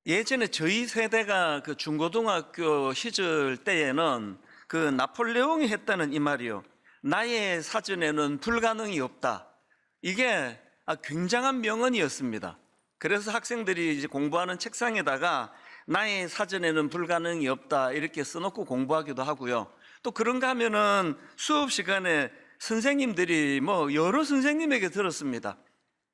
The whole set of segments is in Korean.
예전에 저희 세대가 그 중고등학교 시절 때에는 그 나폴레옹이 했다는 이 말이요. 나의 사전에는 불가능이 없다. 이게 굉장한 명언이었습니다. 그래서 학생들이 이제 공부하는 책상에다가 나의 사전에는 불가능이 없다 이렇게 써놓고 공부하기도 하고요. 또 그런가 하면은 수업 시간에 선생님들이 여러 선생님에게 들었습니다.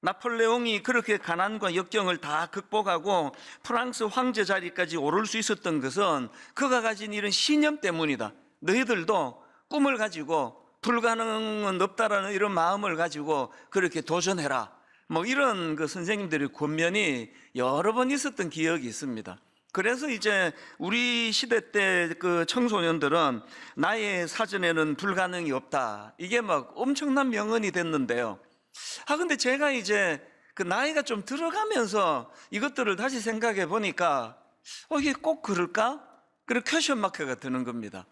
나폴레옹이 그렇게 가난과 역경을 다 극복하고 프랑스 황제 자리까지 오를 수 있었던 것은 그가 가진 이런 신념 때문이다. 너희들도 꿈을 가지고 불가능은 없다라는 이런 마음을 가지고 그렇게 도전해라. 이런 그 선생님들의 권면이 여러 번 있었던 기억이 있습니다. 그래서 이제 우리 시대 때 그 청소년들은 나의 사전에는 불가능이 없다. 이게 엄청난 명언이 됐는데요. 근데 제가 이제 그 나이가 좀 들어가면서 이것들을 다시 생각해 보니까 이게 꼭 그럴까? 그리고 퀘션 마크가 드는 겁니다.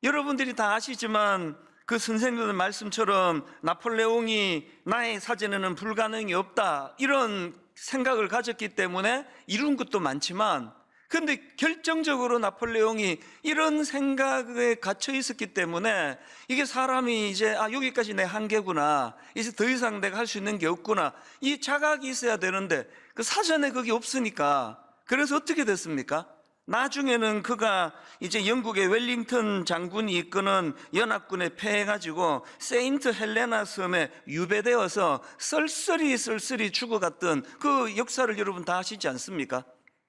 여러분들이 다 아시지만 그 선생님들 말씀처럼 나폴레옹이 나의 사전에는 불가능이 없다 이런 생각을 가졌기 때문에 이룬 것도 많지만, 근데 결정적으로 나폴레옹이 이런 생각에 갇혀 있었기 때문에 이게 사람이 이제 여기까지 내 한계구나, 이제 더 이상 내가 할 수 있는 게 없구나, 이 자각이 있어야 되는데 그 사전에 그게 없으니까. 그래서 어떻게 됐습니까? 나중에는 그가 이제 영국의 웰링턴 장군이 이끄는 연합군에 패해가지고 세인트 헬레나 섬에 유배되어서 쓸쓸히 죽어갔던 그 역사를 여러분 다 아시지 않습니까?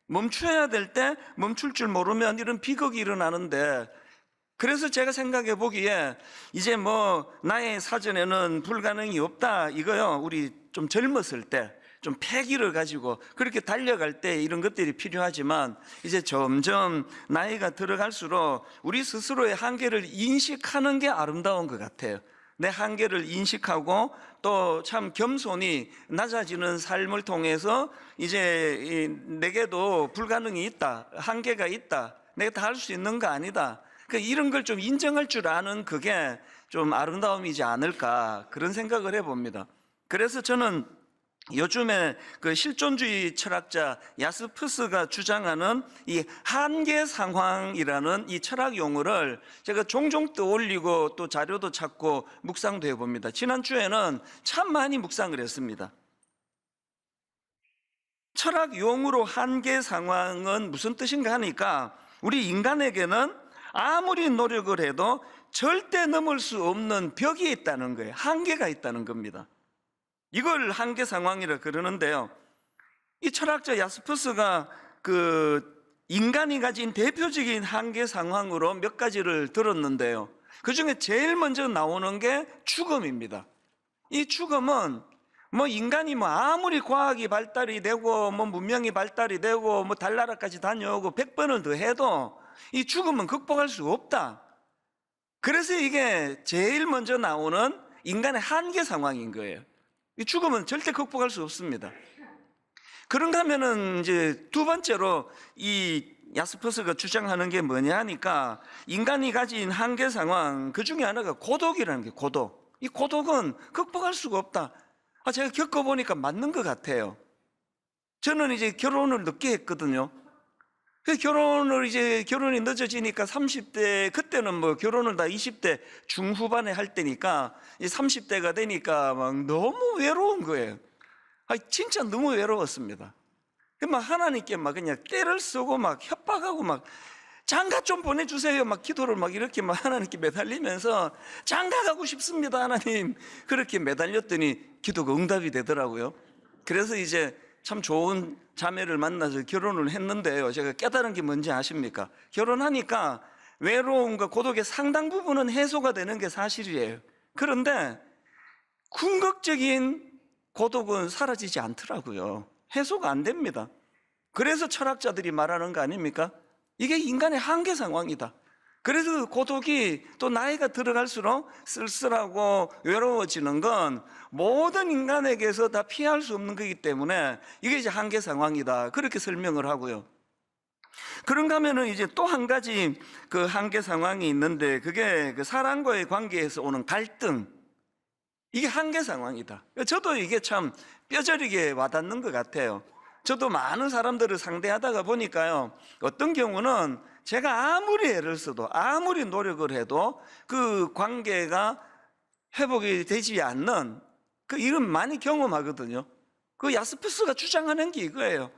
멈춰야 될 때 멈출 줄 모르면 이런 비극이 일어나는데, 그래서 제가 생각해 보기에 이제 나의 사전에는 불가능이 없다 이거요, 우리 좀 젊었을 때 좀 패기를 가지고 그렇게 달려갈 때 이런 것들이 필요하지만, 이제 점점 나이가 들어갈수록 우리 스스로의 한계를 인식하는 게 아름다운 것 같아요. 내 한계를 인식하고 또 참 겸손히 낮아지는 삶을 통해서 이제 내게도 불가능이 있다, 한계가 있다, 내가 다 할 수 있는 거 아니다, 이런 걸 좀 인정할 줄 아는 그게 좀 아름다움이지 않을까, 그런 생각을 해봅니다. 그래서 저는 요즘에 그 실존주의 철학자 야스퍼스가 주장하는 이 한계 상황이라는 이 철학 용어를 제가 종종 떠올리고 또 자료도 찾고 묵상도 해봅니다. 지난주에는 참 많이 묵상을 했습니다. 철학 용어로 한계 상황은 무슨 뜻인가 하니까, 우리 인간에게는 아무리 노력을 해도 절대 넘을 수 없는 벽이 있다는 거예요. 한계가 있다는 겁니다. 이걸 한계 상황이라 그러는데요. 이 철학자 야스퍼스가 그 인간이 가진 대표적인 한계 상황으로 몇 가지를 들었는데요. 그 중에 제일 먼저 나오는 게 죽음입니다. 이 죽음은 인간이 아무리 과학이 발달이 되고 문명이 발달이 되고 달나라까지 다녀오고 100번을 더 해도 이 죽음은 극복할 수 없다. 그래서 이게 제일 먼저 나오는 인간의 한계 상황인 거예요. 이 죽음은 절대 극복할 수 없습니다. 그런가 하면은 이제 두 번째로 이 야스퍼스가 주장하는 게 뭐냐 하니까, 인간이 가진 한계 상황 그 중에 하나가 고독이라는 게, 고독. 이 고독은 극복할 수가 없다. 제가 겪어보니까 맞는 것 같아요. 저는 이제 결혼을 늦게 했거든요. 결혼이 늦어지니까 30대, 그때는 결혼을 다 20대 중후반에 할 때니까 30대가 되니까 너무 외로운 거예요. 진짜 너무 외로웠습니다. 하나님께 그냥 떼를 쓰고 협박하고 장가 좀 보내주세요. 기도를 이렇게 하나님께 매달리면서 장가 가고 싶습니다, 하나님. 그렇게 매달렸더니 기도가 응답이 되더라고요. 그래서 이제 참 좋은 자매를 만나서 결혼을 했는데요. 제가 깨달은 게 뭔지 아십니까? 결혼하니까 외로움과 고독의 상당 부분은 해소가 되는 게 사실이에요. 그런데 궁극적인 고독은 사라지지 않더라고요. 해소가 안 됩니다. 그래서 철학자들이 말하는 거 아닙니까? 이게 인간의 한계 상황이다. 그래서 고독이 또 나이가 들어갈수록 쓸쓸하고 외로워지는 건 모든 인간에게서 다 피할 수 없는 거기 때문에 이게 이제 한계 상황이다, 그렇게 설명을 하고요. 그런가 하면은 이제 또 한 가지 그 한계 상황이 있는데, 그게 그 사람과의 관계에서 오는 갈등, 이게 한계 상황이다. 저도 이게 참 뼈저리게 와닿는 것 같아요. 저도 많은 사람들을 상대하다가 보니까요, 어떤 경우는 제가 아무리 애를 써도 아무리 노력을 해도 그 관계가 회복이 되지 않는 그 이런 많이 경험하거든요. 그 야스푸스가 주장하는 게 이거예요.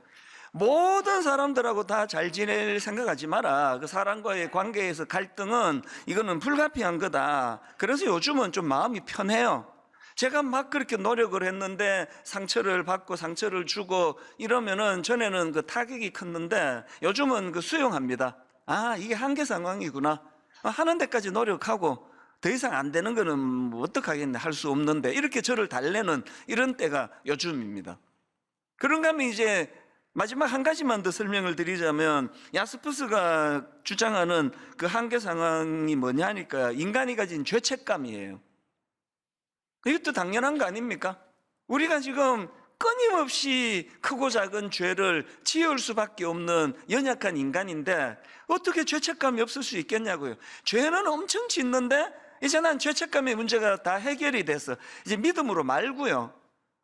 모든 사람들하고 다 잘 지낼 생각하지 마라. 그 사람과의 관계에서 갈등은 이거는 불가피한 거다. 그래서 요즘은 좀 마음이 편해요. 제가 막 그렇게 노력을 했는데 상처를 받고 상처를 주고 이러면은 전에는 그 타격이 컸는데 요즘은 그 수용합니다. 아, 이게 한계 상황이구나. 하는 데까지 노력하고 더 이상 안 되는 거는 뭐 어떡하겠네, 할 수 없는데, 이렇게 저를 달래는 이런 때가 요즘입니다. 그런가 하면 이제 마지막 한 가지만 더 설명을 드리자면, 야스푸스가 주장하는 그 한계 상황이 뭐냐니까 인간이 가진 죄책감이에요. 이것도 당연한 거 아닙니까? 우리가 지금 끊임없이 크고 작은 죄를 지을 수밖에 없는 연약한 인간인데 어떻게 죄책감이 없을 수 있겠냐고요. 죄는 엄청 짓는데 이제 난 죄책감의 문제가 다 해결이 됐어. 이제 믿음으로 말고요.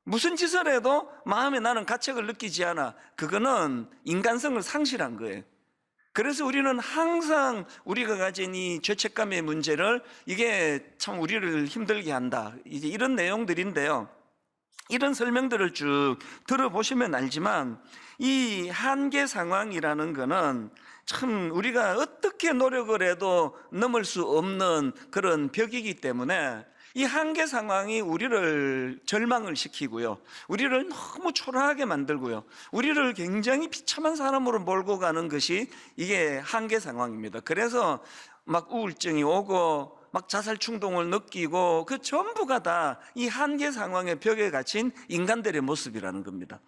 무슨 짓을 해도 마음에 나는 가책을 느끼지 않아. 그거는 인간성을 상실한 거예요. 그래서 우리는 항상 우리가 가진 이 죄책감의 문제를, 이게 참 우리를 힘들게 한다, 이제 이런 내용들인데요. 이런 설명들을 쭉 들어보시면 알지만 이 한계 상황이라는 거는 참 우리가 어떻게 노력을 해도 넘을 수 없는 그런 벽이기 때문에 이 한계 상황이 우리를 절망을 시키고요, 우리를 너무 초라하게 만들고요, 우리를 굉장히 비참한 사람으로 몰고 가는 것이 이게 한계 상황입니다. 그래서 막 우울증이 오고 막 자살 충동을 느끼고 그 전부가 다 이 한계 상황의 벽에 갇힌 인간들의 모습이라는 겁니다.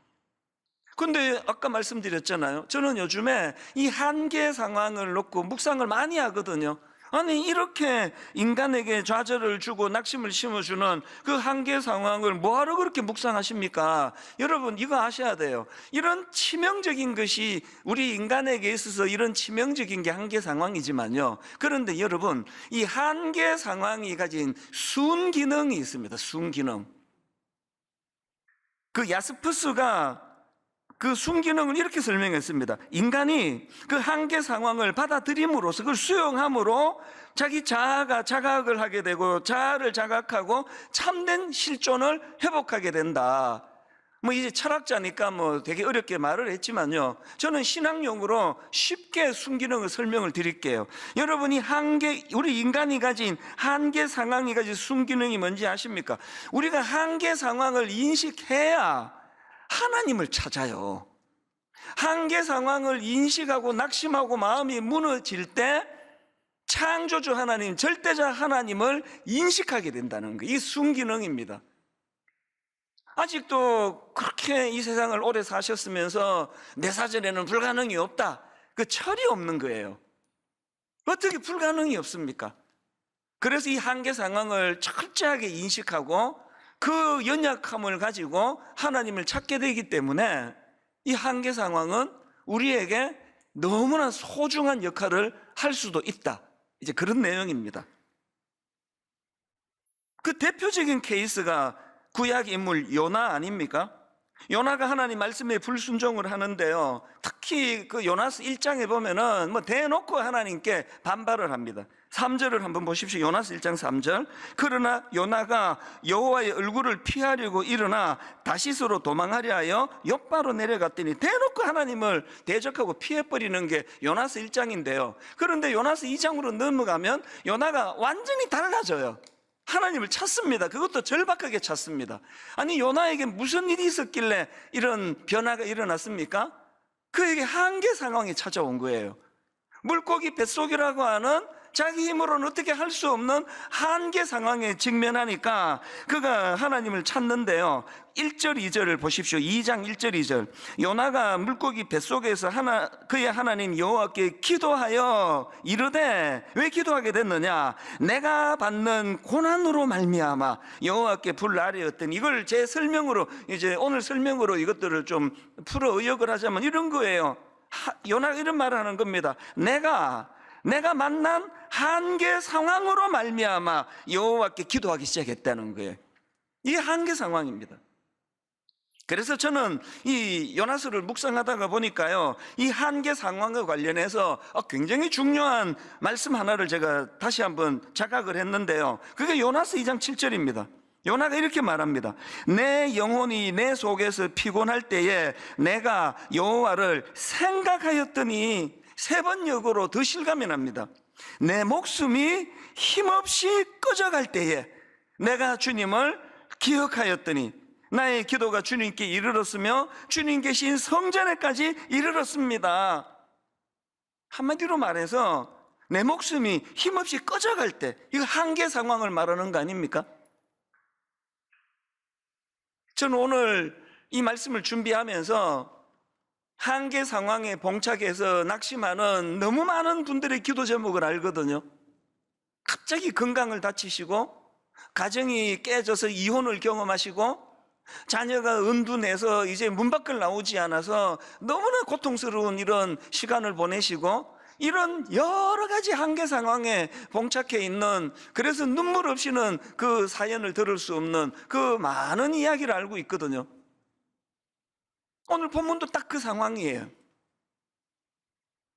근데 아까 말씀드렸잖아요. 저는 요즘에 이 한계 상황을 놓고 묵상을 많이 하거든요. 아니, 이렇게 인간에게 좌절을 주고 낙심을 심어주는 그 한계 상황을 뭐하러 그렇게 묵상하십니까? 여러분, 이거 아셔야 돼요. 이런 치명적인 것이 우리 인간에게 있어서 이런 치명적인 게 한계 상황이지만요, 그런데 여러분, 이 한계 상황이 가진 순기능이 있습니다. 순기능. 그 야스푸스가 그 순기능을 이렇게 설명했습니다. 인간이 그 한계 상황을 받아들임으로써, 그걸 수용함으로 자기 자아가 자각을 하게 되고 자아를 자각하고 참된 실존을 회복하게 된다. 뭐 이제 철학자니까 뭐 되게 어렵게 말을 했지만요, 저는 신학용으로 쉽게 순기능을 설명을 드릴게요. 여러분이 우리 인간이 가진 한계 상황이 가진 순기능이 뭔지 아십니까? 우리가 한계 상황을 인식해야 하나님을 찾아요. 한계 상황을 인식하고 낙심하고 마음이 무너질 때 창조주 하나님, 절대자 하나님을 인식하게 된다는 거예요. 이 순기능입니다. 아직도 그렇게 이 세상을 오래 사셨으면서 내 사전에는 불가능이 없다, 그 철이 없는 거예요. 어떻게 불가능이 없습니까? 그래서 이 한계 상황을 철저하게 인식하고 그 연약함을 가지고 하나님을 찾게 되기 때문에 이 한계 상황은 우리에게 너무나 소중한 역할을 할 수도 있다, 이제 그런 내용입니다. 그 대표적인 케이스가 구약 인물 요나 아닙니까? 요나가 하나님 말씀에 불순종을 하는데요, 특히 그 요나스 1장에 보면은 뭐 대놓고 하나님께 반발을 합니다. 3절을 한번 보십시오. 요나스 1장 3절. 그러나 요나가 여호와의 얼굴을 피하려고 일어나 다시스로 도망하려 하여 욥바로 내려갔더니 대놓고 하나님을 대적하고 피해버리는 게 요나스 1장인데요 그런데 요나스 2장으로 넘어가면 요나가 완전히 달라져요. 하나님을 찾습니다. 그것도 절박하게 찾습니다. 아니, 요나에게 무슨 일이 있었길래 이런 변화가 일어났습니까? 그에게 한계 상황이 찾아온 거예요. 물고기 뱃속이라고 하는 자기 힘으로는 어떻게 할 수 없는 한계 상황에 직면하니까 그가 하나님을 찾는데요, 1절 2절을 보십시오. 2장 1절 2절. 요나가 물고기 뱃속에서 그의 하나님 여호와께 기도하여 이르되, 왜 기도하게 됐느냐? 내가 받는 고난으로 말미암아 여호와께 불 아뢰었더니, 이걸 제 설명으로, 이제 오늘 설명으로 이것들을 좀 풀어 의역을 하자면 이런 거예요. 요나가 이런 말을 하는 겁니다. 내가 만난 한계 상황으로 말미암아 여호와께 기도하기 시작했다는 거예요. 이게 한계 상황입니다. 그래서 저는 이 요나서를 묵상하다가 보니까요, 이 한계 상황과 관련해서 굉장히 중요한 말씀 하나를 제가 다시 한번 자각을 했는데요. 그게 요나서 2장 7절입니다. 요나가 이렇게 말합니다. 내 영혼이 내 속에서 피곤할 때에 내가 여호와를 생각하였더니, 세 번 역으로 더 실감이 납니다. 내 목숨이 힘없이 꺼져갈 때에 내가 주님을 기억하였더니 나의 기도가 주님께 이르렀으며 주님 계신 성전에까지 이르렀습니다. 한마디로 말해서 내 목숨이 힘없이 꺼져갈 때, 이거 한계 상황을 말하는 거 아닙니까? 저는 오늘 이 말씀을 준비하면서 한계 상황에 봉착해서 낙심하는 너무 많은 분들의 기도 제목을 알거든요. 갑자기 건강을 다치시고, 가정이 깨져서 이혼을 경험하시고, 자녀가 은둔해서 이제 문 밖을 나오지 않아서 너무나 고통스러운 이런 시간을 보내시고, 이런 여러 가지 한계 상황에 봉착해 있는, 그래서 눈물 없이는 그 사연을 들을 수 없는 그 많은 이야기를 알고 있거든요. 오늘 본문도 딱 그 상황이에요.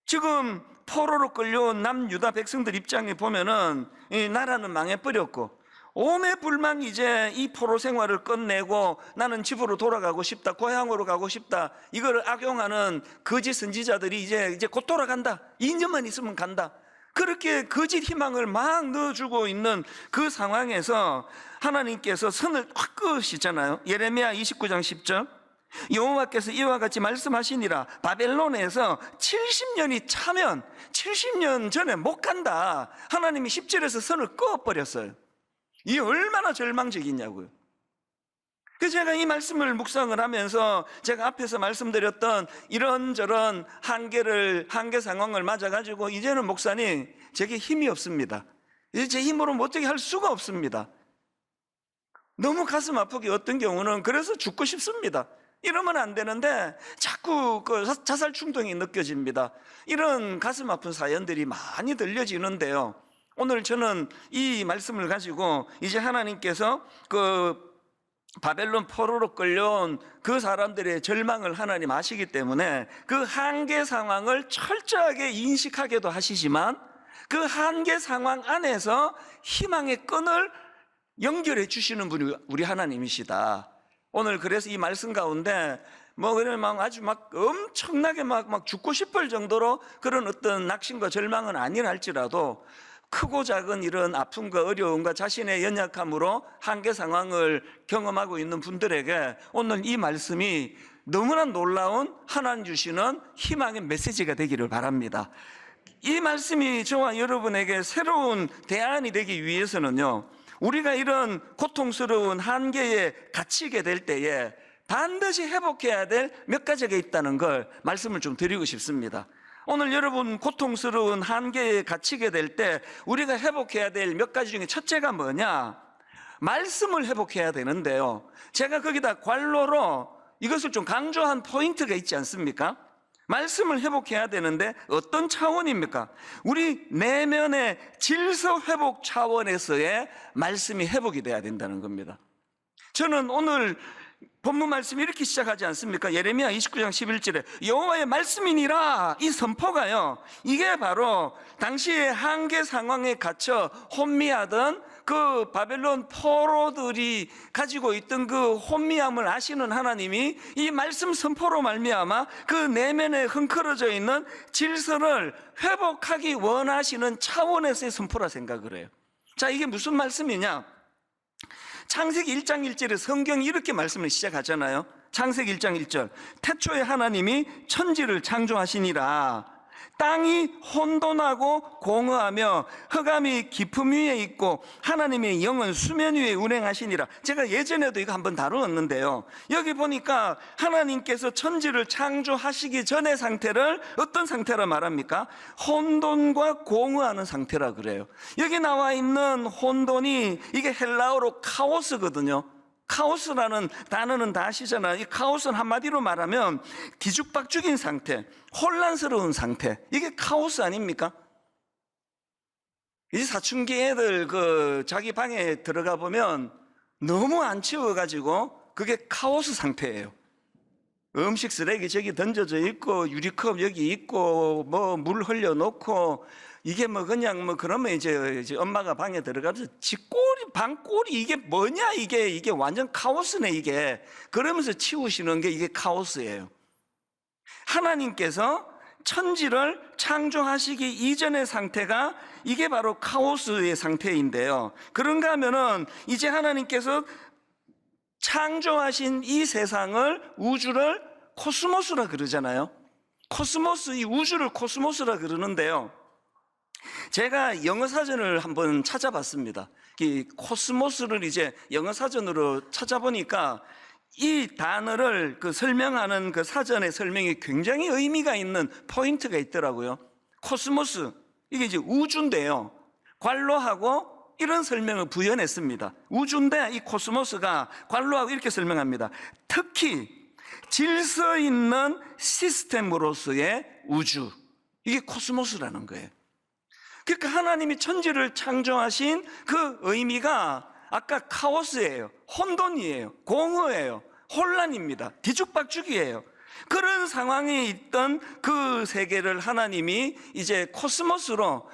지금 포로로 끌려온 남유다 백성들 입장에 보면은 이 나라는 망해버렸고, 오매불망 이제 이 포로 생활을 끝내고 나는 집으로 돌아가고 싶다, 고향으로 가고 싶다, 이걸 악용하는 거짓 선지자들이 이제 곧 돌아간다, 2년만 있으면 간다, 그렇게 거짓 희망을 막 넣어주고 있는 그 상황에서 하나님께서 선을 확 그으시잖아요. 예레미야 29장 10절, 여호와께서 이와 같이 말씀하시니라, 바벨론에서 70년이 차면 70년 전에 못 간다. 하나님이 10절에서 선을 그어버렸어요. 이 얼마나 절망적이냐고요. 그래서 제가 이 말씀을 묵상을 하면서 제가 앞에서 말씀드렸던 이런저런 한계 상황을 맞아가지고, 이제는 목사님 제게 힘이 없습니다. 이제 제 힘으로 뭐 어떻게 할 수가 없습니다. 너무 가슴 아프게 어떤 경우는 그래서 죽고 싶습니다. 이러면 안 되는데 자꾸 그 자살 충동이 느껴집니다. 이런 가슴 아픈 사연들이 많이 들려지는데요, 오늘 저는 이 말씀을 가지고 이제 하나님께서 그 바벨론 포로로 끌려온 그 사람들의 절망을 하나님 아시기 때문에 그 한계 상황을 철저하게 인식하게도 하시지만, 그 한계 상황 안에서 희망의 끈을 연결해 주시는 분이 우리 하나님이시다. 오늘 그래서 이 말씀 가운데 그래 아주 엄청나게 죽고 싶을 정도로 그런 어떤 낙심과 절망은 아니라 할지라도, 크고 작은 이런 아픔과 어려움과 자신의 연약함으로 한계 상황을 경험하고 있는 분들에게 오늘 이 말씀이 너무나 놀라운 하나님 주시는 희망의 메시지가 되기를 바랍니다. 이 말씀이 저와 여러분에게 새로운 대안이 되기 위해서는요, 우리가 이런 고통스러운 한계에 갇히게 될 때에 반드시 회복해야 될 몇 가지가 있다는 걸 말씀을 좀 드리고 싶습니다. 오늘 여러분 고통스러운 한계에 갇히게 될 때 우리가 회복해야 될 몇 가지 중에 첫째가 뭐냐? 말씀을 회복해야 되는데요, 제가 거기다 관로로 이것을 좀 강조한 포인트가 있지 않습니까? 말씀을 회복해야 되는데 어떤 차원입니까? 우리 내면의 질서 회복 차원에서의 말씀이 회복이 돼야 된다는 겁니다. 저는 오늘 본문 말씀이 이렇게 시작하지 않습니까? 예레미야 29장 11절에 여호와의 말씀이니라, 이 선포가요, 이게 바로 당시의 한계 상황에 갇혀 혼미하던 그 바벨론 포로들이 가지고 있던 그 혼미함을 아시는 하나님이 이 말씀 선포로 말미암아 그 내면에 흥크러져 있는 질서를 회복하기 원하시는 차원에서의 선포라 생각을 해요. 자, 이게 무슨 말씀이냐? 창세기 1장 1절에 성경이 이렇게 말씀을 시작하잖아요. 창세기 1장 1절, 태초에 하나님이 천지를 창조하시니라. 땅이 혼돈하고 공허하며 흑암이 깊음 위에 있고 하나님의 영은 수면 위에 운행하시니라. 제가 예전에도 이거 한번 다루었는데요, 여기 보니까 하나님께서 천지를 창조하시기 전의 상태를 어떤 상태라 말합니까? 혼돈과 공허하는 상태라 그래요. 여기 나와 있는 혼돈이 이게 헬라어로 카오스거든요. 카오스라는 단어는 다 아시잖아요. 이 카오스는 한마디로 말하면 뒤죽박죽인 상태, 혼란스러운 상태, 이게 카오스 아닙니까? 이 사춘기 애들 자기 방에 들어가 보면 너무 안 치워가지고 그게 카오스 상태예요. 음식 쓰레기 저기 던져져 있고 유리컵 여기 있고 뭐 물 흘려놓고 이게 뭐 그냥 뭐 그러면 이제 엄마가 방에 들어가서 쥐꼬리 방꼬리 이게 뭐냐 이게 완전 카오스네 이게 그러면서 치우시는 게 이게 카오스예요. 하나님께서 천지를 창조하시기 이전의 상태가 이게 바로 카오스의 상태인데요. 그런가 하면은 이제 하나님께서 창조하신 이 세상을 우주를 코스모스라 그러잖아요. 코스모스, 이 우주를 코스모스라 그러는데요. 제가 영어 사전을 한번 찾아봤습니다. 이 코스모스를 이제 영어 사전으로 찾아보니까 이 단어를 설명하는 그 사전의 설명이 굉장히 의미가 있는 포인트가 있더라고요. 코스모스, 이게 이제 우주인데요. 관로하고 이런 설명을 부연했습니다. 우주인데 이 코스모스가 관로하고 이렇게 설명합니다. 특히 질서 있는 시스템으로서의 우주, 이게 코스모스라는 거예요. 그러니까 하나님이 천지를 창조하신 그 의미가 아까 카오스예요, 혼돈이에요, 공허예요, 혼란입니다, 뒤죽박죽이에요. 그런 상황에 있던 그 세계를 하나님이 이제 코스모스로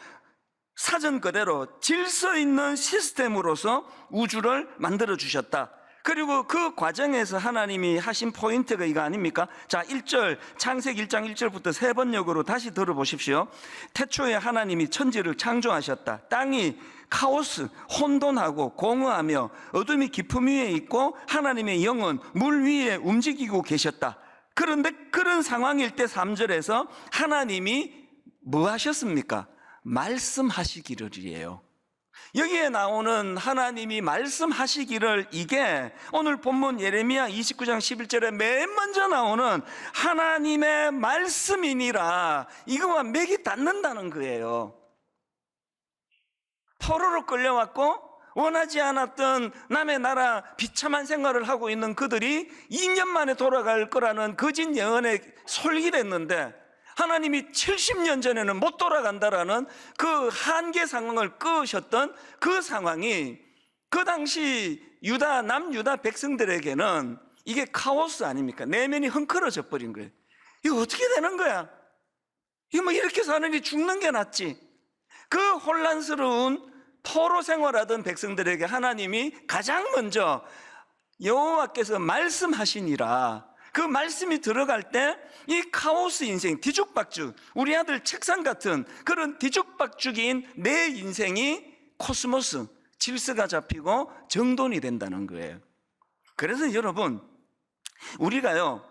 사전 그대로 질서 있는 시스템으로서 우주를 만들어 주셨다. 그리고 그 과정에서 하나님이 하신 포인트가 이거 아닙니까? 자, 1절, 창세기 1장 1절부터 세 번역으로 다시 들어보십시오. 태초에 하나님이 천지를 창조하셨다. 땅이 카오스, 혼돈하고 공허하며 어둠이 깊음 위에 있고 하나님의 영은 물 위에 움직이고 계셨다. 그런데 그런 상황일 때 3절에서 하나님이 뭐 하셨습니까? 말씀하시기를이에요. 여기에 나오는 하나님이 말씀하시기를, 이게 오늘 본문 예레미야 29장 11절에 맨 먼저 나오는 하나님의 말씀이니라, 이거와 맥이 닿는다는 거예요. 포로로 끌려왔고 원하지 않았던 남의 나라 비참한 생활을 하고 있는 그들이 2년 만에 돌아갈 거라는 거짓 예언에 솔깃했는데 하나님이 70년 전에는 못 돌아간다라는 그 한계 상황을 끄셨던 그 상황이 그 당시 남유다 백성들에게는 이게 카오스 아닙니까? 내면이 헝클어져 버린 거예요. 이거 어떻게 되는 거야? 이거 뭐 이렇게 사느니 죽는 게 낫지. 그 혼란스러운 포로 생활하던 백성들에게 하나님이 가장 먼저 여호와께서 말씀하시니라, 그 말씀이 들어갈 때 이 카오스 인생, 뒤죽박죽, 우리 아들 책상 같은 그런 뒤죽박죽인 내 인생이 코스모스, 질서가 잡히고 정돈이 된다는 거예요. 그래서 여러분, 우리가요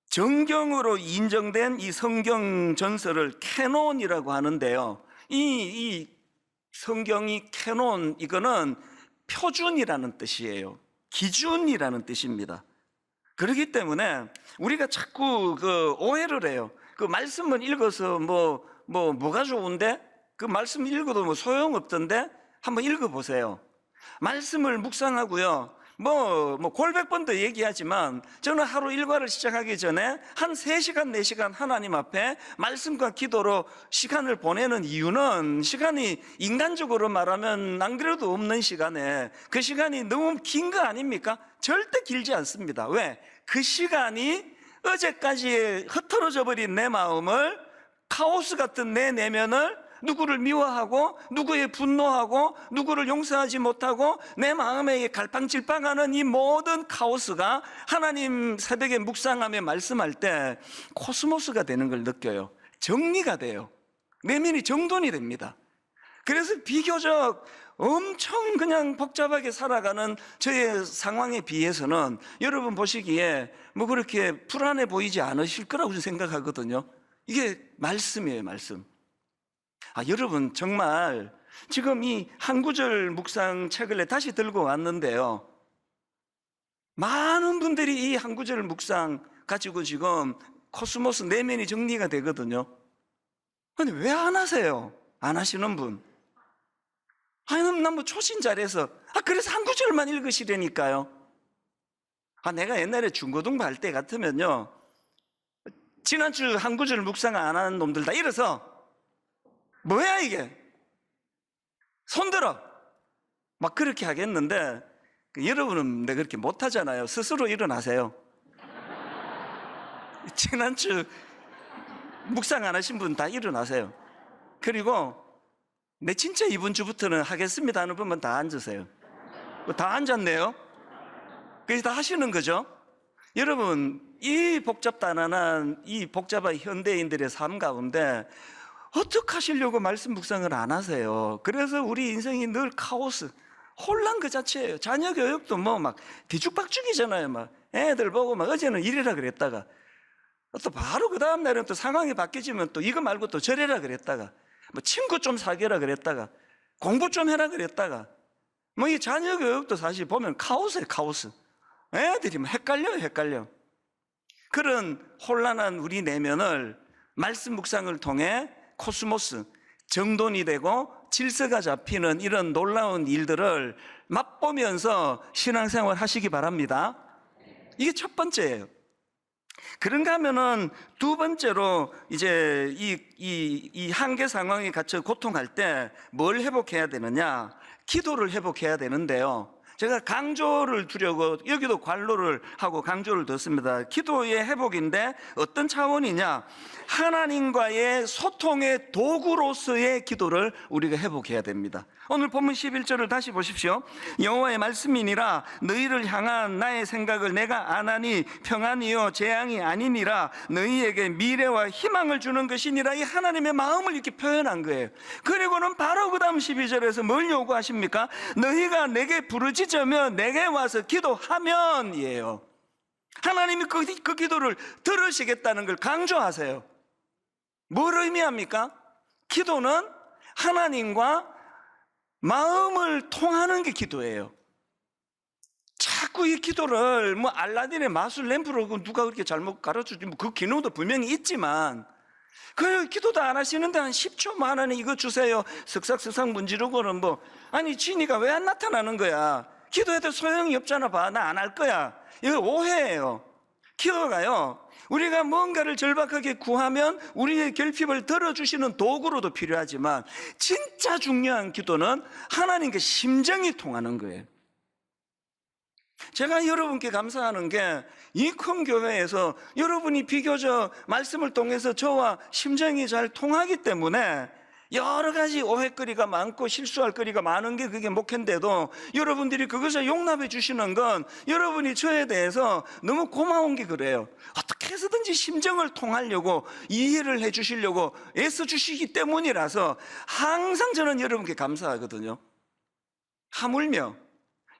정경으로 인정된 이 성경 전설을 캐논이라고 하는데요. 이 성경이 캐논, 이거는 표준이라는 뜻이에요. 기준이라는 뜻입니다. 그렇기 때문에 우리가 자꾸 오해를 해요. 그 말씀을 읽어서 뭐가 좋은데 그 말씀 읽어도 뭐 소용없던데 한번 읽어보세요. 말씀을 묵상하고요. 골백 번 더 얘기하지만 저는 하루 일과를 시작하기 전에 한 3시간, 4시간 하나님 앞에 말씀과 기도로 시간을 보내는 이유는, 시간이 인간적으로 말하면 안 그래도 없는 시간에 그 시간이 너무 긴 거 아닙니까? 절대 길지 않습니다. 왜? 그 시간이 어제까지 흩어져 버린 내 마음을, 카오스 같은 내 내면을, 누구를 미워하고 누구에 분노하고 누구를 용서하지 못하고 내 마음에 갈팡질팡하는 이 모든 카오스가 하나님 새벽에 묵상하며 말씀할 때 코스모스가 되는 걸 느껴요. 정리가 돼요. 내면이 정돈이 됩니다. 그래서 비교적 엄청 그냥 복잡하게 살아가는 저의 상황에 비해서는 여러분 보시기에 뭐 그렇게 불안해 보이지 않으실 거라고 생각하거든요. 이게 말씀이에요, 말씀. 여러분, 정말 지금 이 한 구절 묵상 책을 다시 들고 왔는데요, 많은 분들이 이 한 구절 묵상 가지고 지금 코스모스 내면이 정리가 되거든요. 근데 왜 안 하세요? 안 하시는 분. 난 뭐 초신자라서 그래서 한 구절만 읽으시라니까요. 내가 옛날에 중고등부 할 때 같으면요, 지난주 한 구절 묵상 안 하는 놈들 다 일어서 뭐야 이게? 손들어! 막 그렇게 하겠는데, 여러분은 그렇게 못하잖아요. 스스로 일어나세요. 지난주 묵상 안 하신 분 다 일어나세요. 그리고 내 진짜 이번 주부터는 하겠습니다 하는 분만 다 앉으세요. 다 앉았네요. 그래서 다 하시는 거죠. 여러분, 이 복잡다난한 이 복잡한 현대인들의 삶 가운데 어떻게 하시려고 말씀 묵상을 안 하세요? 그래서 우리 인생이 늘 카오스, 혼란 그 자체예요. 자녀 교육도 뭐 막 뒤죽박죽이잖아요. 막 애들 보고 막 어제는 이래라 그랬다가 또 바로 그 다음 날은 또 상황이 바뀌지면 또 이거 말고 또 저래라 그랬다가 뭐 친구 좀 사귀라 그랬다가 공부 좀 해라 그랬다가 뭐 이 자녀 교육도 사실 보면 카오스예요. 카오스. 애들이 막 헷갈려. 그런 혼란한 우리 내면을 말씀 묵상을 통해 코스모스, 정돈이 되고 질서가 잡히는 이런 놀라운 일들을 맛보면서 신앙생활 하시기 바랍니다. 이게 첫 번째예요. 그런가 하면은 두 번째로 이제 이 한계 상황에 갇혀 고통할 때 뭘 회복해야 되느냐? 기도를 회복해야 되는데요. 제가 강조를 두려고 여기도 관로를 하고 강조를 뒀습니다. 기도의 회복인데 어떤 차원이냐? 하나님과의 소통의 도구로서의 기도를 우리가 회복해야 됩니다. 오늘 본문 11절을 다시 보십시오. 여호와의 말씀이니라 너희를 향한 나의 생각을 내가 아나니 평안이요 재앙이 아니니라 너희에게 미래와 희망을 주는 것이니라. 이 하나님의 마음을 이렇게 표현한 거예요. 그리고는 바로 그 다음 12절에서 뭘 요구하십니까? 너희가 내게 부르짖으면 내게 와서 기도하면이에요. 하나님이 그 기도를 들으시겠다는 걸 강조하세요. 뭘 의미합니까? 기도는 하나님과 마음을 통하는 게 기도예요. 자꾸 이 기도를 뭐 알라딘의 마술 램프로 누가 그렇게 잘못 가르쳐주지, 그 기능도 분명히 있지만 그 기도도 안 하시는데 한 10초 만에 이거 주세요 슥싹슥싹 문지르고는 뭐 아니 진이가 왜 안 나타나는 거야? 기도해도 소용이 없잖아. 봐, 나 안 할 거야. 이거 오해예요. 기도가요, 우리가 뭔가를 절박하게 구하면 우리의 결핍을 들어주시는 도구로도 필요하지만 진짜 중요한 기도는 하나님께 심정이 통하는 거예요. 제가 여러분께 감사하는 게 이 큰 교회에서 여러분이 비교적 말씀을 통해서 저와 심정이 잘 통하기 때문에 여러 가지 오해거리가 많고 실수할 거리가 많은 게 그게 목회인데도 여러분들이 그것을 용납해 주시는 건 여러분이 저에 대해서 너무 고마운 게 그래요. 어떻게 해서든지 심정을 통하려고 이해를 해 주시려고 애써 주시기 때문이라서 항상 저는 여러분께 감사하거든요. 하물며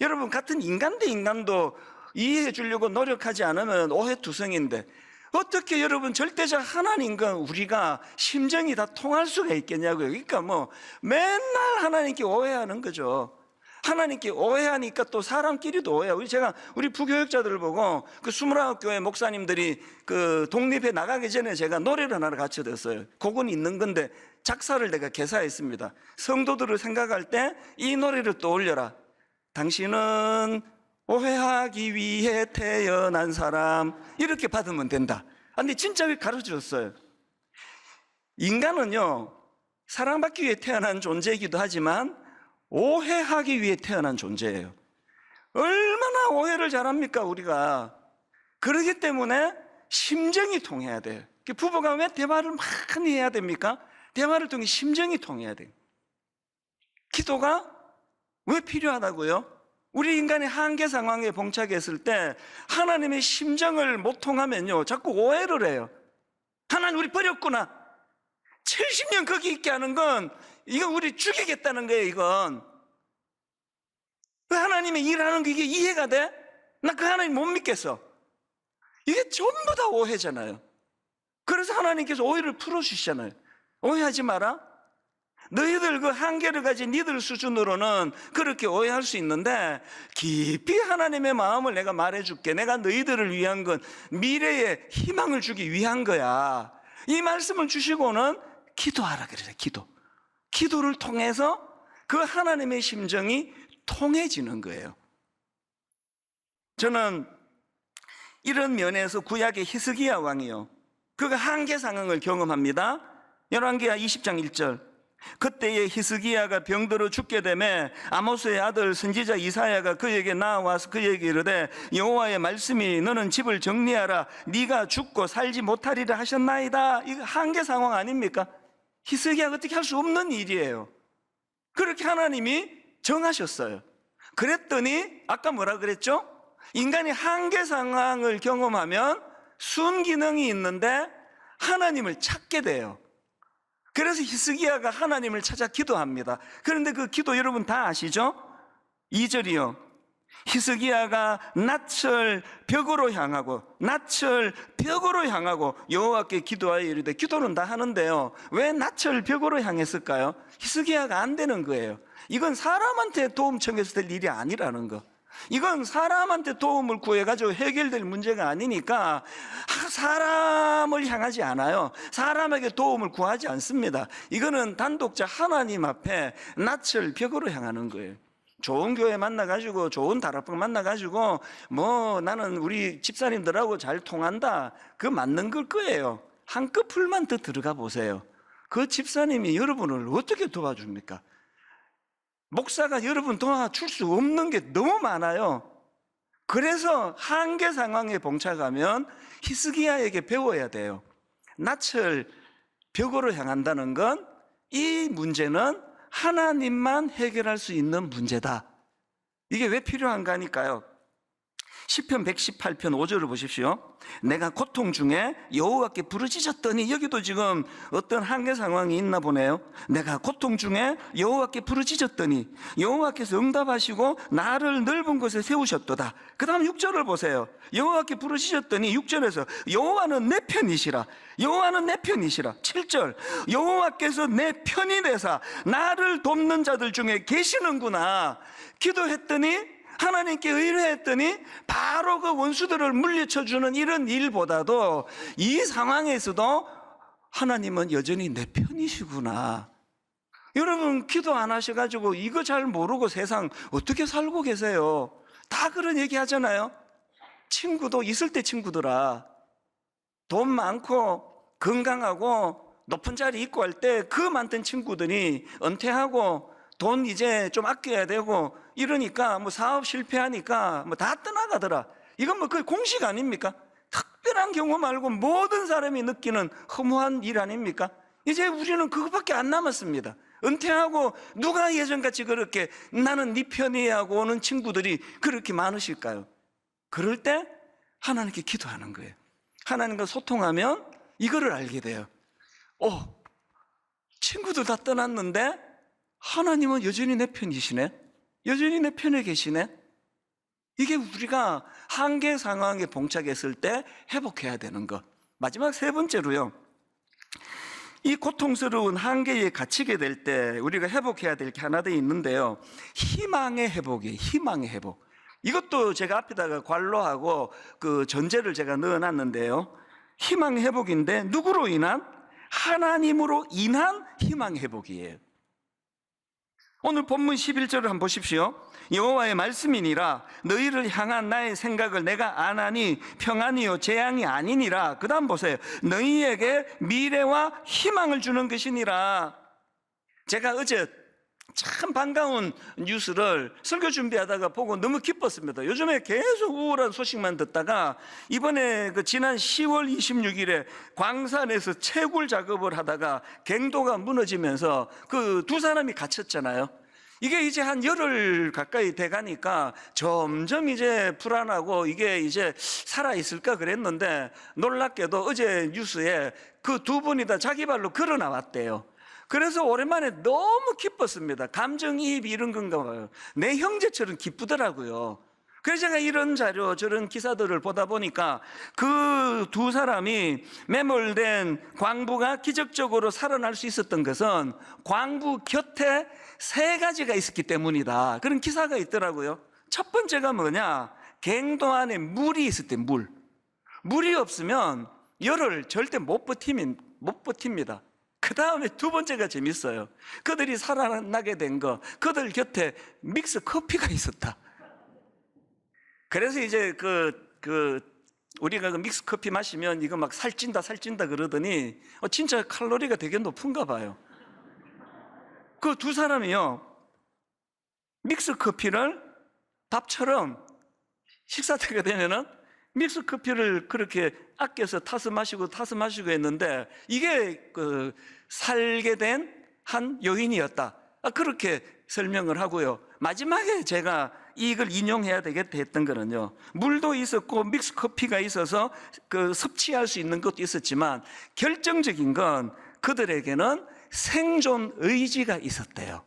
여러분 같은 인간 대 인간도 이해해 주려고 노력하지 않으면 오해투성인데 어떻게 여러분 절대적 하나님과 우리가 심정이 다 통할 수가 있겠냐고요. 그러니까 뭐 맨날 하나님께 오해하는 거죠. 하나님께 오해하니까 또 사람끼리도 오해하고. 제가 우리 부교육자들을 보고 그 29교회 목사님들이 그 독립해 나가기 전에 제가 노래를 하나를 같이 들었어요. 곡은 있는 건데 작사를 내가 개사했습니다. 성도들을 생각할 때 이 노래를 떠올려라. 당신은 오해하기 위해 태어난 사람, 이렇게 받으면 된다. 근데 진짜 가르쳐줬어요. 인간은요, 사랑받기 위해 태어난 존재이기도 하지만 오해하기 위해 태어난 존재예요. 얼마나 오해를 잘합니까 우리가. 그렇기 때문에 심정이 통해야 돼요. 부부가 왜 대화를 많이 해야 됩니까? 대화를 통해 심정이 통해야 돼요. 기도가 왜 필요하다고요? 우리 인간의 한계 상황에 봉착했을 때 하나님의 심정을 못 통하면요 자꾸 오해를 해요. 하나님 우리 버렸구나. 70년 거기 있게 하는 건 이건 우리 죽이겠다는 거예요. 이건 하나님의 일하는 게 이게 이해가 돼? 나 그 하나님 못 믿겠어. 이게 전부 다 오해잖아요. 그래서 하나님께서 오해를 풀어주시잖아요. 오해하지 마라. 너희들 그 한계를 가진 니들 수준으로는 그렇게 오해할 수 있는데 깊이 하나님의 마음을 내가 말해줄게. 내가 너희들을 위한 건 미래에 희망을 주기 위한 거야. 이 말씀을 주시고는 기도하라 그래요. 기도를 통해서 그 하나님의 심정이 통해지는 거예요. 저는 이런 면에서 구약의 히스기야 왕이요, 그가 한계 상황을 경험합니다. 열왕기하 20장 1절. 그때에 히스기야가 병들어 죽게 되매 아모스의 아들 선지자 이사야가 그에게 나와서 그에게 이르되 여호와의 말씀이 너는 집을 정리하라 네가 죽고 살지 못하리라 하셨나이다. 이거 한계 상황 아닙니까? 히스기야가 어떻게 할 수 없는 일이에요. 그렇게 하나님이 정하셨어요. 그랬더니 아까 뭐라 그랬죠? 인간이 한계 상황을 경험하면 순기능이 있는데 하나님을 찾게 돼요. 그래서 히스기야가 하나님을 찾아 기도합니다. 그런데 그 기도 여러분 다 아시죠? 2절이요. 히스기야가 낯을 벽으로 향하고 여호와께 기도하여 이르되, 기도는 다 하는데요, 왜 낯을 벽으로 향했을까요? 히스기야가 안 되는 거예요. 이건 사람한테 도움 청해서 될 일이 아니라는 거. 이건 사람한테 도움을 구해가지고 해결될 문제가 아니니까 사람을 향하지 않아요. 사람에게 도움을 구하지 않습니다. 이거는 단독자 하나님 앞에 낯을 벽으로 향하는 거예요. 좋은 교회 만나가지고 좋은 다락방 만나가지고 뭐 나는 우리 집사님들하고 잘 통한다, 그 맞는 걸 거예요. 한꺼풀만 더 들어가 보세요. 그 집사님이 여러분을 어떻게 도와줍니까? 목사가 여러분 도와줄 수 없는 게 너무 많아요. 그래서 한계 상황에 봉착하면 히스기야에게 배워야 돼요. 낯을 벽으로 향한다는 건 이 문제는 하나님만 해결할 수 있는 문제다. 이게 왜 필요한가 하니까요, 시편 118편 5절을 보십시오. 내가 고통 중에 여호와께 부르짖었더니, 여기도 지금 어떤 한계 상황이 있나 보네요. 내가 고통 중에 여호와께 부르짖었더니 여호와께서 응답하시고 나를 넓은 곳에 세우셨도다. 그 다음 6절을 보세요. 여호와께 부르짖었더니 6절에서 여호와는 내 편이시라. 여호와는 내 편이시라. 7절 여호와께서 내 편이 되사 나를 돕는 자들 중에 계시는구나. 기도했더니, 하나님께 의뢰했더니 바로 그 원수들을 물리쳐주는 이런 일보다도 이 상황에서도 하나님은 여전히 내 편이시구나. 여러분 기도 안 하셔가지고 이거 잘 모르고 세상 어떻게 살고 계세요? 다 그런 얘기 하잖아요. 친구도 있을 때 친구들아, 돈 많고 건강하고 높은 자리 있고 할 때 그 많던 친구들이 은퇴하고 돈 이제 좀 아껴야 되고 이러니까 뭐 사업 실패하니까 뭐 다 떠나가더라. 이건 뭐 거의 공식 아닙니까? 특별한 경우 말고 모든 사람이 느끼는 허무한 일 아닙니까? 이제 우리는 그것밖에 안 남았습니다. 은퇴하고 누가 예전같이 그렇게 나는 네 편이야 하고 오는 친구들이 그렇게 많으실까요? 그럴 때 하나님께 기도하는 거예요. 하나님과 소통하면 이거를 알게 돼요. 친구들 다 떠났는데 하나님은 여전히 내 편이시네, 여전히 내 편에 계시네. 이게 우리가 한계 상황에 봉착했을 때 회복해야 되는 것. 마지막 세 번째로요, 이 고통스러운 한계에 갇히게 될 때 우리가 회복해야 될 게 하나 더 있는데요, 희망의 회복이에요. 희망의 회복. 이것도 제가 앞에다가 괄로하고 그 전제를 제가 넣어놨는데요, 희망 회복인데 누구로 인한? 하나님으로 인한 희망 회복이에요. 오늘 본문 11절을 한번 보십시오. 여호와의 말씀이니라 너희를 향한 나의 생각을 내가 아나니 평안이요 재앙이 아니니라. 그 다음 보세요. 너희에게 미래와 희망을 주는 것이니라. 제가 어제 참 반가운 뉴스를 설교 준비하다가 보고 너무 기뻤습니다. 요즘에 계속 우울한 소식만 듣다가 이번에 그 지난 10월 26일에 광산에서 채굴 작업을 하다가 갱도가 무너지면서 그 두 사람이 갇혔잖아요. 이게 이제 한 열흘 가까이 돼 가니까 점점 이제 불안하고 이게 이제 살아있을까 그랬는데, 놀랍게도 어제 뉴스에 그 두 분이 다 자기 발로 걸어 나왔대요. 그래서 오랜만에 너무 기뻤습니다. 감정이입이 이런 건가 봐요. 내 형제처럼 기쁘더라고요. 그래서 제가 이런 자료 저런 기사들을 보다 보니까 그 두 사람이 매몰된 광부가 기적적으로 살아날 수 있었던 것은 광부 곁에 세 가지가 있었기 때문이다, 그런 기사가 있더라고요. 첫 번째가 뭐냐, 갱도 안에 물이 있을 때 물이 없으면 열을 절대 못 버팁니다. 그 다음에 두 번째가 재밌어요. 그들이 살아나게 된 거, 그들 곁에 믹스 커피가 있었다. 그래서 이제 우리가 그 믹스 커피 마시면 이거 막 살찐다 그러더니 진짜 칼로리가 되게 높은가 봐요. 그 두 사람이요, 믹스 커피를 밥처럼 식사 때가 되면은 믹스 커피를 그렇게 아껴서 타서 마시고 했는데 이게 그 살게 된 한 요인이었다. 그렇게 설명을 하고요. 마지막에 제가 이걸 인용해야 되겠다 했던 거는요, 물도 있었고 믹스 커피가 있어서 그 섭취할 수 있는 것도 있었지만 결정적인 건 그들에게는 생존 의지가 있었대요.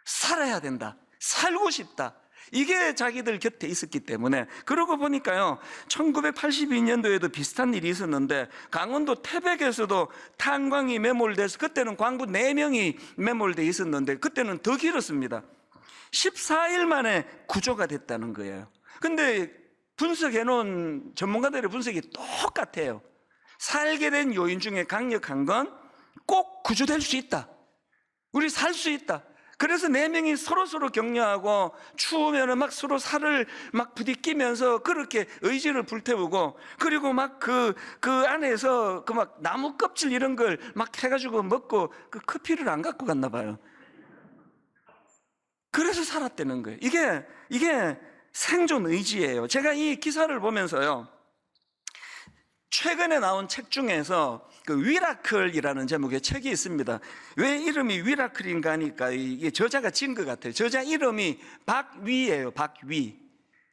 살아야 된다, 살고 싶다, 이게 자기들 곁에 있었기 때문에. 그러고 보니까요, 1982년도에도 비슷한 일이 있었는데 강원도 태백에서도 탄광이 매몰돼서, 그때는 광부 4명이 매몰돼 있었는데 그때는 더 길었습니다. 14일 만에 구조가 됐다는 거예요. 근데 분석해 놓은 전문가들의 분석이 똑같아요. 살게 된 요인 중에 강력한 건 꼭 구조될 수 있다, 우리 살 수 있다. 그래서 4명이 서로 격려하고 추우면은 막 서로 살을 막 부딪히면서 그렇게 의지를 불태우고, 그리고 막 그 안에서 그 막 나무 껍질 이런 걸 막 해가지고 먹고 그 커피를 안 갖고 갔나 봐요. 그래서 살았다는 거예요. 이게 생존 의지예요. 제가 이 기사를 보면서요, 최근에 나온 책 중에서 그 위라클이라는 제목의 책이 있습니다. 왜 이름이 위라클인가 하니까 이게 저자가 지은 것 같아요. 저자 이름이 박위예요. 박위.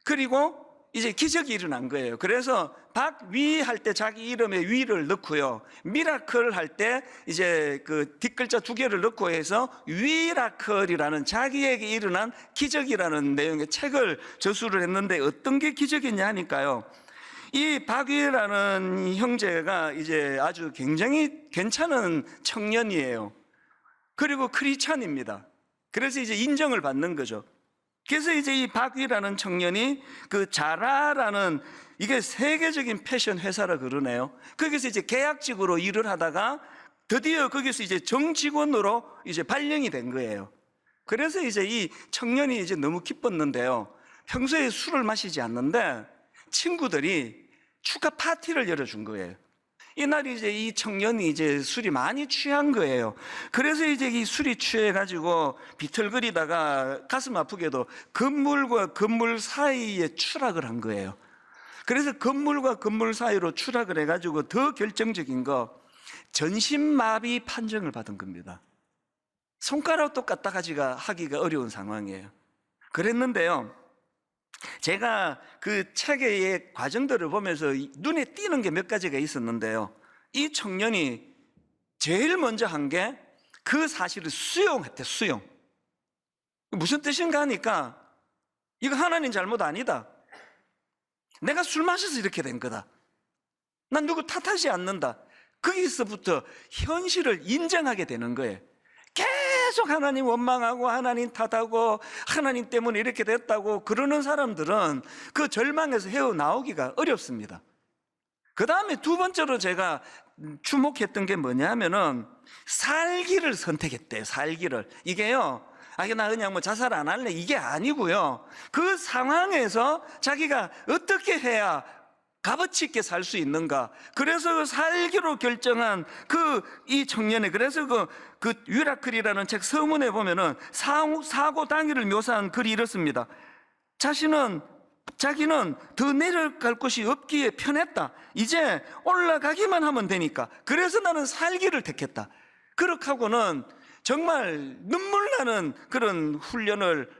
그리고 이제 기적이 일어난 거예요. 그래서 박위 할 때 자기 이름에 위를 넣고요, 미라클 할 때 이제 그 뒷글자 2개를 넣고 해서 위라클이라는 자기에게 일어난 기적이라는 내용의 책을 저술을 했는데, 어떤 게 기적이냐 하니까요, 이 박위라는 형제가 이제 아주 굉장히 괜찮은 청년이에요. 그리고 크리스찬입니다. 그래서 이제 인정을 받는 거죠. 그래서 이제 이 박위라는 청년이 그 자라라는, 이게 세계적인 패션 회사라 그러네요. 거기서 이제 계약직으로 일을 하다가 드디어 거기서 이제 정직원으로 이제 발령이 된 거예요. 그래서 이제 이 청년이 이제 너무 기뻤는데요, 평소에 술을 마시지 않는데 친구들이 축하 파티를 열어준 거예요. 이날 이제 이 청년이 이제 술이 많이 취한 거예요. 그래서 이제 이 술이 취해가지고 비틀거리다가 가슴 아프게도 건물과 건물 사이에 추락을 한 거예요. 그래서 건물과 건물 사이로 추락을 해가지고 더 결정적인 거, 전신마비 판정을 받은 겁니다. 손가락도 까딱하기가 하기가 어려운 상황이에요. 그랬는데요, 제가 그 책의 과정들을 보면서 눈에 띄는 게 몇 가지가 있었는데요, 이 청년이 제일 먼저 한 게 그 사실을 수용했대. 수용. 무슨 뜻인가 하니까, 이거 하나님 잘못 아니다, 내가 술 마셔서 이렇게 된 거다, 난 누구 탓하지 않는다. 거기서부터 현실을 인정하게 되는 거예요. 계속 하나님 원망하고 하나님 탓하고 하나님 때문에 이렇게 됐다고 그러는 사람들은 그 절망에서 헤어나오기가 어렵습니다. 그 다음에 두 번째로 제가 주목했던 게 뭐냐면은 살기를 선택했대요. 살기를. 이게요, 나 그냥 뭐 자살 안 할래, 이게 아니고요, 그 상황에서 자기가 어떻게 해야 값어치 있게 살 수 있는가, 그래서 살기로 결정한 이 청년의, 그래서 그 위라클이라는 책 서문에 보면은 사고 당일을 묘사한 글이 이렇습니다. 자기는 더 내려갈 곳이 없기에 편했다. 이제 올라가기만 하면 되니까. 그래서 나는 살기를 택했다. 그렇게 하고는 정말 눈물 나는 그런 훈련을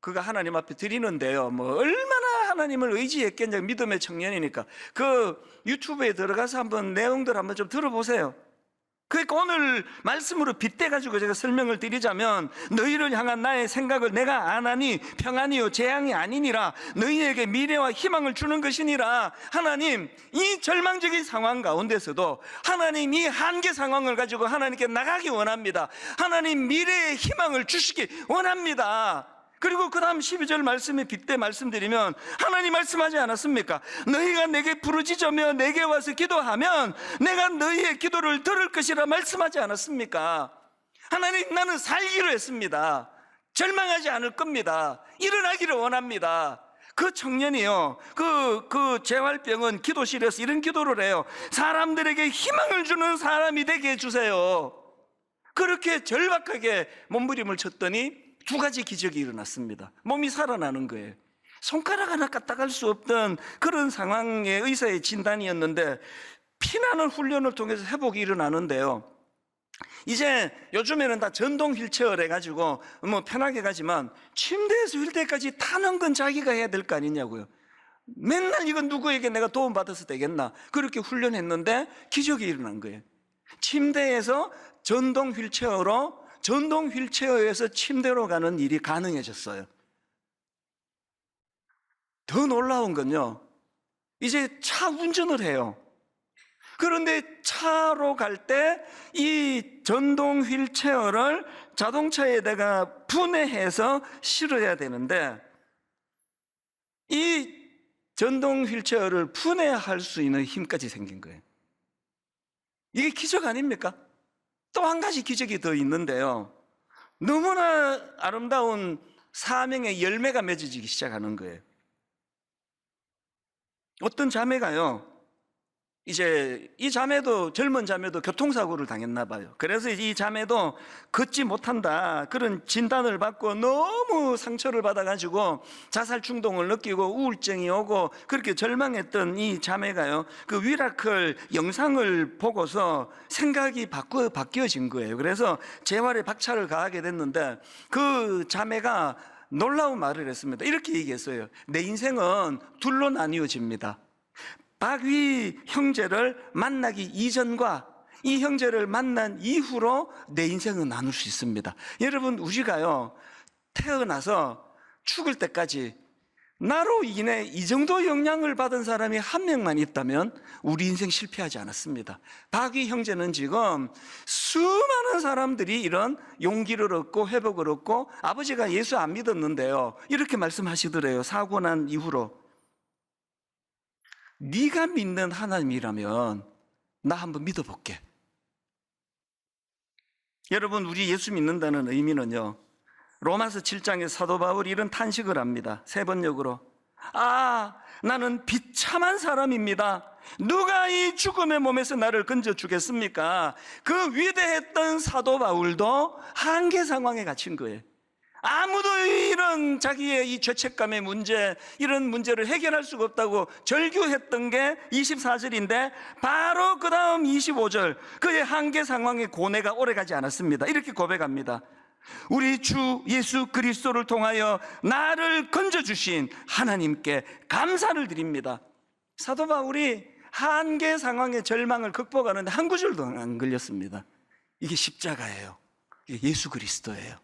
그가 하나님 앞에 드리는데요, 뭐 얼마나 하나님을 의지했겠냐, 믿음의 청년이니까. 그 유튜브에 들어가서 한번 내용들 한번 좀 들어보세요. 그러니까 오늘 말씀으로 빗대가지고 제가 설명을 드리자면, 너희를 향한 나의 생각을 내가 아나니 평안이요 재앙이 아니니라, 너희에게 미래와 희망을 주는 것이니라. 하나님, 이 절망적인 상황 가운데서도 하나님 이 한계 상황을 가지고 하나님께 나가기 원합니다. 하나님 미래의 희망을 주시기 원합니다. 그리고 그 다음 12절 말씀에 빗대 말씀드리면, 하나님 말씀하지 않았습니까? 너희가 내게 부르짖으며 내게 와서 기도하면 내가 너희의 기도를 들을 것이라 말씀하지 않았습니까? 하나님, 나는 살기로 했습니다. 절망하지 않을 겁니다. 일어나기를 원합니다. 그 청년이요, 그 재활병원 기도실에서 이런 기도를 해요. 사람들에게 희망을 주는 사람이 되게 해주세요. 그렇게 절박하게 몸부림을 쳤더니 두 가지 기적이 일어났습니다. 몸이 살아나는 거예요. 손가락 하나 까딱할 수 없던 그런 상황의 의사의 진단이었는데 피나는 훈련을 통해서 회복이 일어나는데요. 이제 요즘에는 다 전동 휠체어를 해가지고 뭐 편하게 가지만 침대에서 휠체어까지 타는 건 자기가 해야 될 거 아니냐고요. 맨날 이건 누구에게 내가 도움받아서 되겠나, 그렇게 훈련했는데 기적이 일어난 거예요. 침대에서 전동 휠체어로, 전동 휠체어에서 침대로 가는 일이 가능해졌어요. 더 놀라운 건요, 이제 차 운전을 해요. 그런데 차로 갈 때 이 전동 휠체어를 자동차에다가 분해해서 실어야 되는데 이 전동 휠체어를 분해할 수 있는 힘까지 생긴 거예요. 이게 기적 아닙니까? 또 한 가지 기적이 더 있는데요, 너무나 아름다운 사명의 열매가 맺어지기 시작하는 거예요. 어떤 자매가요, 이제 이 자매도, 젊은 자매도 교통사고를 당했나 봐요. 그래서 이 자매도 걷지 못한다 그런 진단을 받고 너무 상처를 받아가지고 자살 충동을 느끼고 우울증이 오고 그렇게 절망했던 이 자매가요, 그 미라클 영상을 보고서 생각이 바뀌어진 거예요. 그래서 재활에 박차를 가하게 됐는데 그 자매가 놀라운 말을 했습니다. 이렇게 얘기했어요. 내 인생은 둘로 나뉘어집니다. 박위 형제를 만나기 이전과 이 형제를 만난 이후로 내 인생은 나눌 수 있습니다. 여러분, 우리가요, 태어나서 죽을 때까지 나로 인해 이 정도 영향을 받은 사람이 한 명만 있다면 우리 인생 실패하지 않았습니다. 박위 형제는 지금 수많은 사람들이 이런 용기를 얻고 회복을 얻고, 아버지가 예수 안 믿었는데요, 이렇게 말씀하시더래요. 사고 난 이후로. 네가 믿는 하나님이라면 나 한번 믿어볼게. 여러분, 우리 예수 믿는다는 의미는요, 로마서 7장에 사도 바울이 이런 탄식을 합니다. 세 번역으로, 나는 비참한 사람입니다. 누가 이 죽음의 몸에서 나를 건져주겠습니까? 그 위대했던 사도 바울도 한계 상황에 갇힌 거예요. 아무도 이런 자기의 이 죄책감의 문제, 이런 문제를 해결할 수가 없다고 절규했던 게 24절인데 바로 그 다음 25절, 그의 한계 상황의 고뇌가 오래가지 않았습니다. 이렇게 고백합니다. 우리 주 예수 그리스도를 통하여 나를 건져주신 하나님께 감사를 드립니다. 사도 바울이 한계 상황의 절망을 극복하는데 한 구절도 안 걸렸습니다. 이게 십자가예요. 이게 예수 그리스도예요.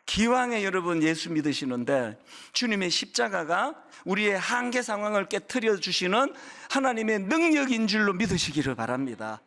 기왕에 여러분 예수 믿으시는데 주님의 십자가가 우리의 한계 상황을 깨트려 주시는 하나님의 능력인 줄로 믿으시기를 바랍니다.